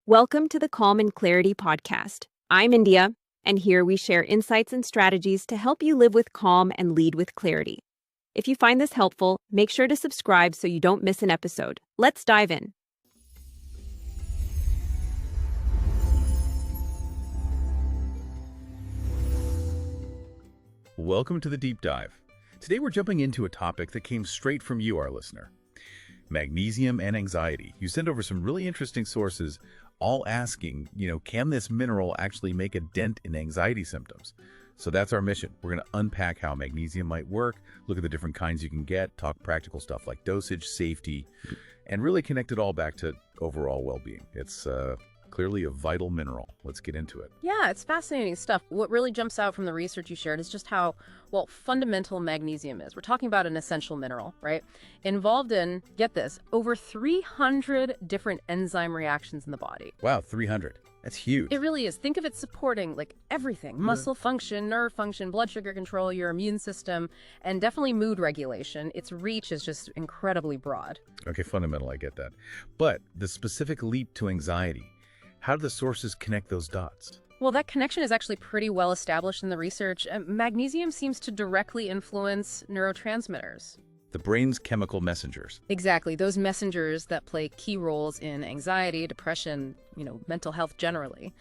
Welcome to the Calm and Clarity podcast. I'm India, and here we share insights and strategies to help you live with calm and lead with clarity. If you find this helpful, make sure to subscribe so you don't miss an episode. Let's dive in. Welcome to the Deep Dive. Today we're jumping into a topic that came straight from you, our listener. Magnesium and anxiety. You sent over some really interesting sources, all asking, can this mineral actually make a dent in anxiety symptoms? So that's our mission. We're going to unpack how magnesium might work, look at the different kinds you can get, talk practical stuff like dosage, safety, and really connect it all back to overall well-being. It's clearly a vital mineral. Let's get into it. Yeah, it's fascinating stuff. What really jumps out from the research you shared is just how, fundamental magnesium is. We're talking about an essential mineral, right? Involved in, get this, over 300 different enzyme reactions in the body. Wow, 300. That's huge. It really is. Think of it supporting everything. Muscle function, nerve function, blood sugar control, your immune system, and definitely mood regulation. Its reach is just incredibly broad. Okay, fundamental, I get that. But the specific leap to anxiety, how do the sources connect those dots? Well, that connection is actually pretty well established in the research. Magnesium seems to directly influence neurotransmitters. The brain's chemical messengers. Exactly. Those messengers that play key roles in anxiety, depression, mental health generally.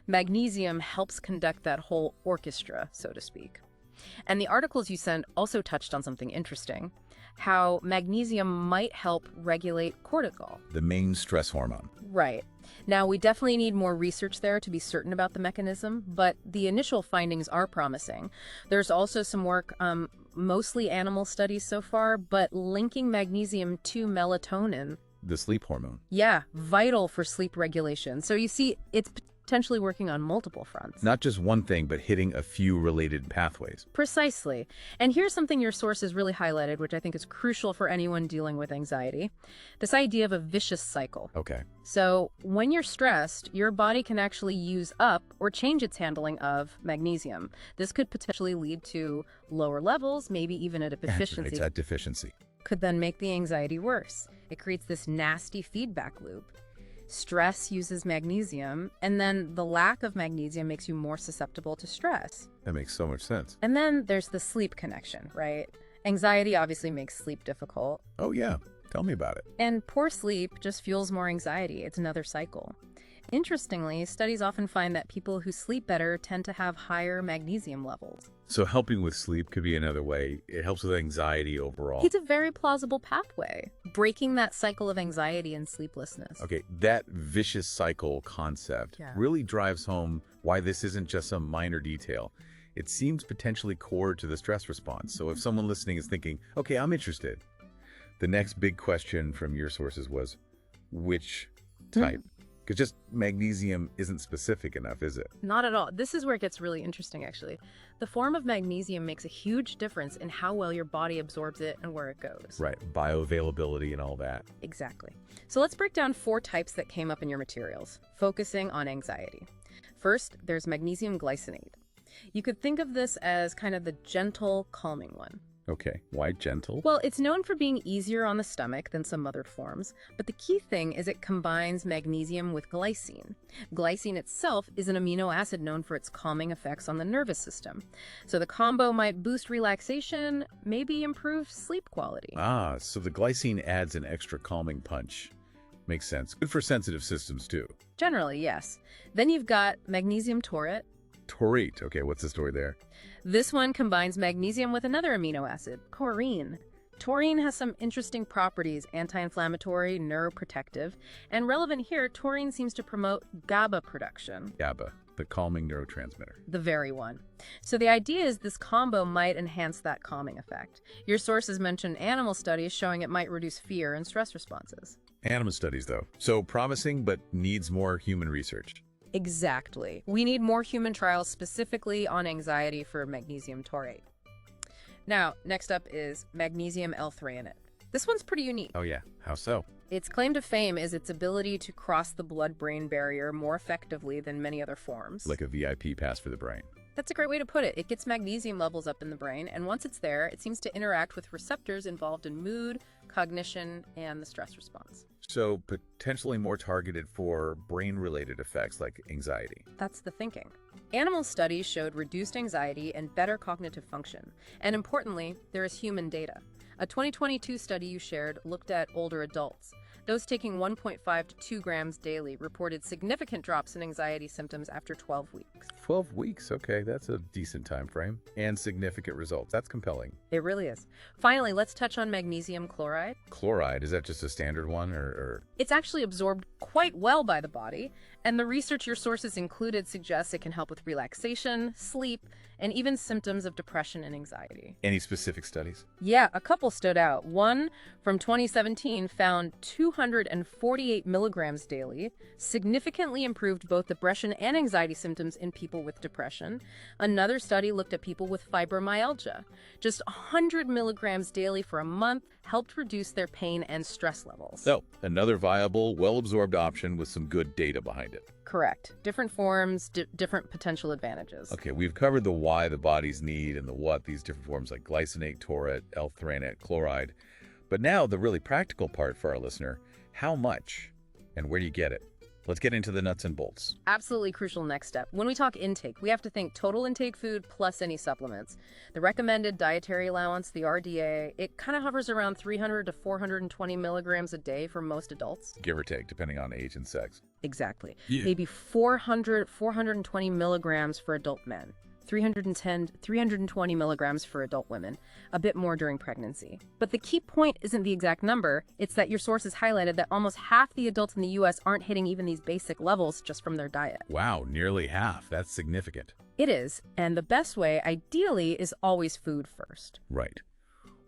Magnesium helps conduct that whole orchestra, so to speak. And the articles you sent also touched on something interesting, how magnesium might help regulate cortisol. The main stress hormone. Right. Now, we definitely need more research there to be certain about the mechanism, but the initial findings are promising. There's also some work, mostly animal studies so far, but linking magnesium to melatonin. The sleep hormone. Yeah, vital for sleep regulation. So you see, it's potentially working on multiple fronts. Not just one thing, but hitting a few related pathways. Precisely. And here's something your sources really highlighted, which I think is crucial for anyone dealing with anxiety. This idea of a vicious cycle. Okay. So when you're stressed, your body can actually use up or change its handling of magnesium. This could potentially lead to lower levels, maybe even a deficiency. It's a deficiency. Could then make the anxiety worse. It creates this nasty feedback loop. Stress uses magnesium, and then the lack of magnesium makes you more susceptible to stress. That makes so much sense. And then there's the sleep connection, right? Anxiety obviously makes sleep difficult. Oh, yeah. Tell me about it. And poor sleep just fuels more anxiety. It's another cycle. Interestingly, studies often find that people who sleep better tend to have higher magnesium levels. So helping with sleep could be another way. It helps with anxiety overall. It's a very plausible pathway, breaking that cycle of anxiety and sleeplessness. Okay, that vicious cycle concept really drives home why this isn't just some minor detail. It seems potentially core to the stress response. So if someone listening is thinking, okay, I'm interested, the next big question from your sources was, which type? Because just magnesium isn't specific enough, is it? Not at all. This is where it gets really interesting, actually. The form of magnesium makes a huge difference in how well your body absorbs it and where it goes. Right, bioavailability and all that. Exactly. So let's break down 4 types that came up in your materials, focusing on anxiety. First, there's magnesium glycinate. You could think of this as kind of the gentle, calming one. Okay, why gentle? Well, it's known for being easier on the stomach than some other forms, but the key thing is it combines magnesium with glycine. Glycine itself is an amino acid known for its calming effects on the nervous system. So the combo might boost relaxation, maybe improve sleep quality. Ah, so the glycine adds an extra calming punch. Makes sense. Good for sensitive systems, too. Generally, yes. Then you've got magnesium taurate. Taurate. Okay, what's the story there? This one combines magnesium with another amino acid, taurine. Taurine has some interesting properties, anti-inflammatory, neuroprotective, and relevant here, taurine seems to promote GABA production. GABA, the calming neurotransmitter. The very one. So the idea is this combo might enhance that calming effect. Your sources mention animal studies showing it might reduce fear and stress responses. Animal studies, though. So promising, but needs more human research. Exactly. We need more human trials specifically on anxiety for magnesium taurate. Now, next up is magnesium L-threonate. This one's pretty unique. Oh yeah, how so? Its claim to fame is its ability to cross the blood-brain barrier more effectively than many other forms. Like a VIP pass for the brain. That's a great way to put it. It gets magnesium levels up in the brain, and once it's there, it seems to interact with receptors involved in mood, cognition, and the stress response. So potentially more targeted for brain-related effects like anxiety. That's the thinking. Animal studies showed reduced anxiety and better cognitive function. And importantly, there is human data. A 2022 study you shared looked at older adults. Those taking 1.5 to 2 grams daily reported significant drops in anxiety symptoms after 12 weeks. 12 weeks, okay, that's a decent time frame. And significant results. That's compelling. It really is. Finally, let's touch on magnesium chloride. Chloride, is that just a standard one or... It's actually absorbed quite well by the body, and the research your sources included suggests it can help with relaxation, sleep, and even symptoms of depression and anxiety. Any specific studies? Yeah, a couple stood out. One from 2017 found 248 milligrams daily significantly improved both depression and anxiety symptoms in people with depression. Another study looked at people with fibromyalgia. Just 100 milligrams daily for a month helped reduce their pain and stress levels. So, another viable, well-absorbed option with some good data behind it. Correct. Different forms, different potential advantages. Okay, we've covered the why the bodies need and the what, these different forms like glycinate, taurate, L-threonate, chloride. But now the really practical part for our listener, how much and where do you get it? Let's get into the nuts and bolts. Absolutely crucial next step. When we talk intake, we have to think total intake food plus any supplements. The recommended dietary allowance, the RDA, it kind of hovers around 300 to 420 milligrams a day for most adults. Give or take, depending on age and sex. Exactly. Yeah. Maybe 420 milligrams for adult men. 320 milligrams for adult women, a bit more during pregnancy. But the key point isn't the exact number, it's that your sources highlighted that almost half the adults in the US aren't hitting even these basic levels just from their diet. Wow, nearly half. That's significant. It is, and the best way, ideally, is always food first. Right.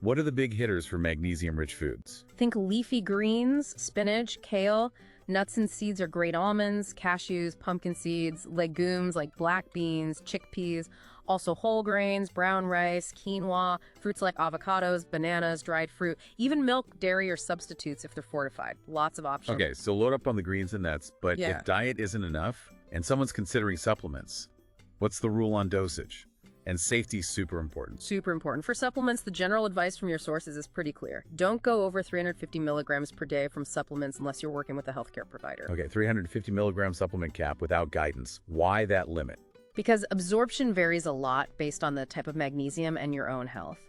What are the big hitters for magnesium-rich foods? Think leafy greens, spinach, kale. Nuts and seeds are great: almonds, cashews, pumpkin seeds, legumes like black beans, chickpeas, also whole grains, brown rice, quinoa, fruits like avocados, bananas, dried fruit, even milk, dairy, or substitutes if they're fortified. Lots of options. Okay, so load up on the greens and nuts, but Yeah. if diet isn't enough and someone's considering supplements, what's the rule on dosage? And safety is super important. Super important. For supplements, the general advice from your sources is pretty clear. Don't go over 350 milligrams per day from supplements unless you're working with a healthcare provider. Okay, 350 milligram supplement cap without guidance. Why that limit? Because absorption varies a lot based on the type of magnesium and your own health.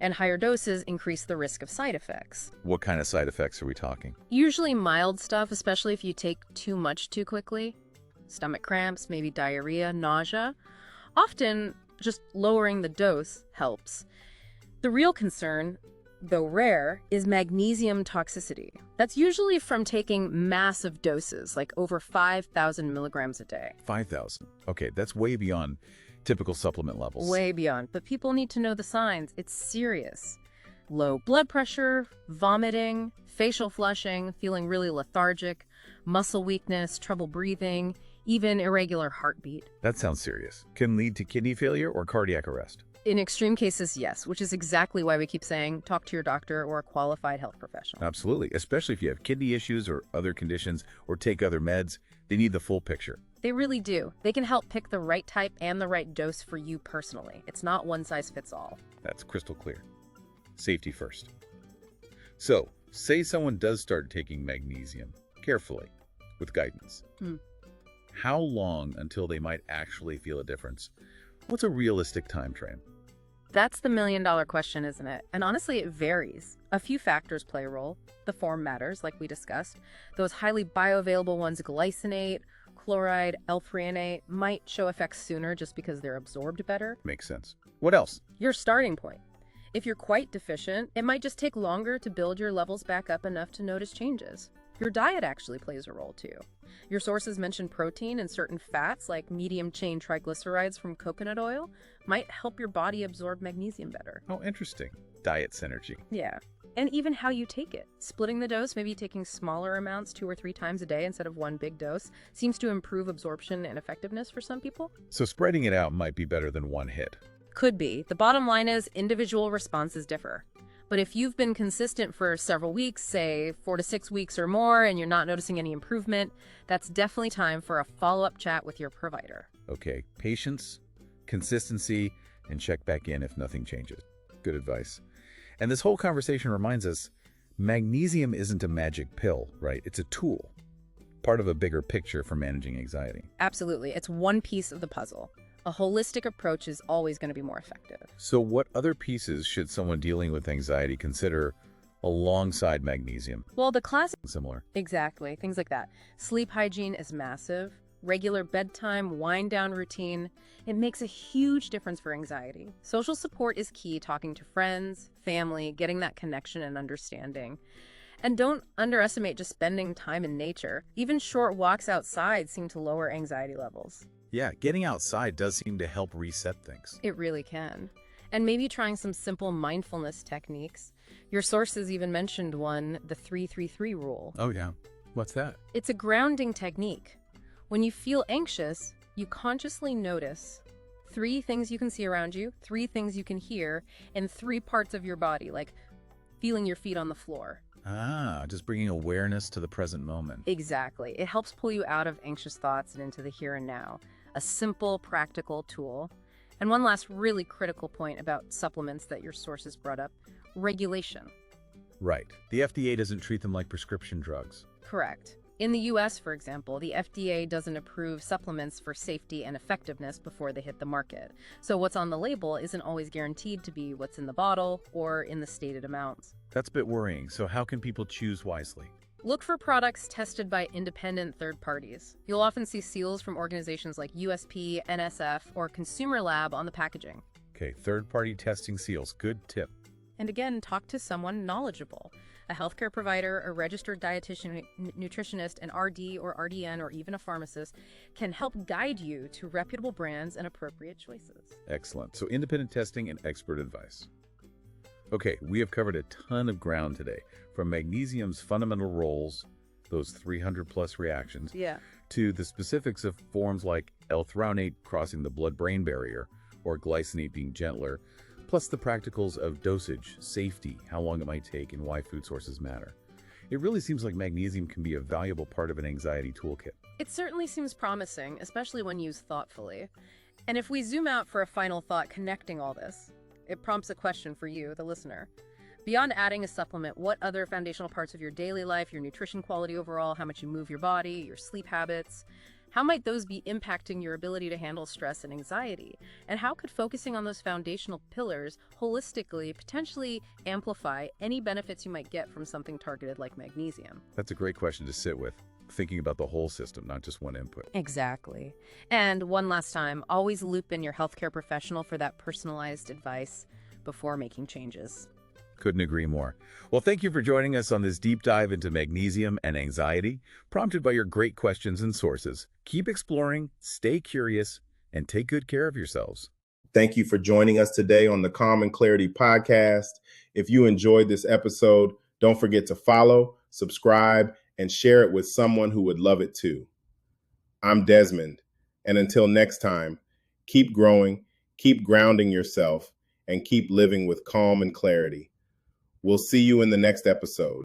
And higher doses increase the risk of side effects. What kind of side effects are we talking? Usually mild stuff, especially if you take too much too quickly. Stomach cramps, maybe diarrhea, nausea. Often, just lowering the dose helps. The real concern, though rare, is magnesium toxicity. That's usually from taking massive doses, like over 5,000 milligrams a day. 5,000. Okay, that's way beyond typical supplement levels. Way beyond. But people need to know the signs. It's serious. Low blood pressure, vomiting, facial flushing, feeling really lethargic, muscle weakness, trouble breathing, even irregular heartbeat. That sounds serious. Can lead to kidney failure or cardiac arrest. In extreme cases, yes, which is exactly why we keep saying talk to your doctor or a qualified health professional. Absolutely, especially if you have kidney issues or other conditions or take other meds. They need the full picture. They really do. They can help pick the right type and the right dose for you personally. It's not one size fits all. That's crystal clear. Safety first. So, say someone does start taking magnesium, carefully, with guidance. How long until they might actually feel a difference? What's a realistic time frame? That's the million-dollar question, isn't it? And honestly, it varies. A few factors play a role. The form matters, like we discussed. Those highly bioavailable ones, glycinate, chloride, L-threonate, might show effects sooner just because they're absorbed better. Makes sense. What else? Your starting point. If you're quite deficient, it might just take longer to build your levels back up enough to notice changes. Your diet actually plays a role too. Your sources mention protein and certain fats like medium-chain triglycerides from coconut oil might help your body absorb magnesium better. Oh, interesting. Diet synergy. Yeah. And even how you take it. Splitting the dose, maybe taking smaller amounts 2 or 3 times a day instead of one big dose, seems to improve absorption and effectiveness for some people. So spreading it out might be better than one hit. Could be. The bottom line is individual responses differ. But if you've been consistent for several weeks, say 4 to 6 weeks or more, and you're not noticing any improvement, that's definitely time for a follow-up chat with your provider. Okay, patience, consistency, and check back in if nothing changes. Good advice. And this whole conversation reminds us, magnesium isn't a magic pill, right? It's a tool, part of a bigger picture for managing anxiety. Absolutely. It's one piece of the puzzle. A holistic approach is always going to be more effective. So what other pieces should someone dealing with anxiety consider alongside magnesium? Well, the classic... Similar. Exactly. Things like that. Sleep hygiene is massive. Regular bedtime, wind-down routine. It makes a huge difference for anxiety. Social support is key, talking to friends, family, getting that connection and understanding. And don't underestimate just spending time in nature. Even short walks outside seem to lower anxiety levels. Yeah, getting outside does seem to help reset things. It really can. And maybe trying some simple mindfulness techniques. Your sources even mentioned one, the 3-3-3 rule. Oh yeah. What's that? It's a grounding technique. When you feel anxious, you consciously notice 3 things you can see around you, 3 things you can hear, and 3 parts of your body, like feeling your feet on the floor. Just bringing awareness to the present moment. Exactly. It helps pull you out of anxious thoughts and into the here and now. A simple, practical tool. And one last really critical point about supplements that your sources brought up, regulation. Right. The FDA doesn't treat them like prescription drugs. Correct. In the US, for example, the FDA doesn't approve supplements for safety and effectiveness before they hit the market. So what's on the label isn't always guaranteed to be what's in the bottle or in the stated amounts. That's a bit worrying. So how can people choose wisely? Look for products tested by independent third parties. You'll often see seals from organizations like USP, NSF, or Consumer Lab on the packaging. Okay, third-party testing seals. Good tip. And again, talk to someone knowledgeable. A healthcare provider, a registered dietitian, nutritionist, an RD or RDN, or even a pharmacist can help guide you to reputable brands and appropriate choices. Excellent. So independent testing and expert advice. Okay, we have covered a ton of ground today, from magnesium's fundamental roles, those 300+ reactions, to the specifics of forms like L-threonate crossing the blood-brain barrier, or glycinate being gentler, plus the practicals of dosage, safety, how long it might take, and why food sources matter. It really seems like magnesium can be a valuable part of an anxiety toolkit. It certainly seems promising, especially when used thoughtfully. And if we zoom out for a final thought connecting all this, it prompts a question for you, the listener. Beyond adding a supplement, what other foundational parts of your daily life, your nutrition quality overall, how much you move your body, your sleep habits, how might those be impacting your ability to handle stress and anxiety? And how could focusing on those foundational pillars holistically potentially amplify any benefits you might get from something targeted like magnesium? That's a great question to sit with, thinking about the whole system, not just one input. Exactly. And one last time, always loop in your healthcare professional for that personalized advice before making changes. Couldn't agree more. Well, thank you for joining us on this deep dive into magnesium and anxiety, prompted by your great questions and sources. Keep exploring, stay curious, and take good care of yourselves. Thank you for joining us today on the Calm and Clarity podcast. If you enjoyed this episode, don't forget to follow, subscribe, and share it with someone who would love it too. I'm Desmond, and until next time, keep growing, keep grounding yourself, and keep living with calm and clarity. We'll see you in the next episode.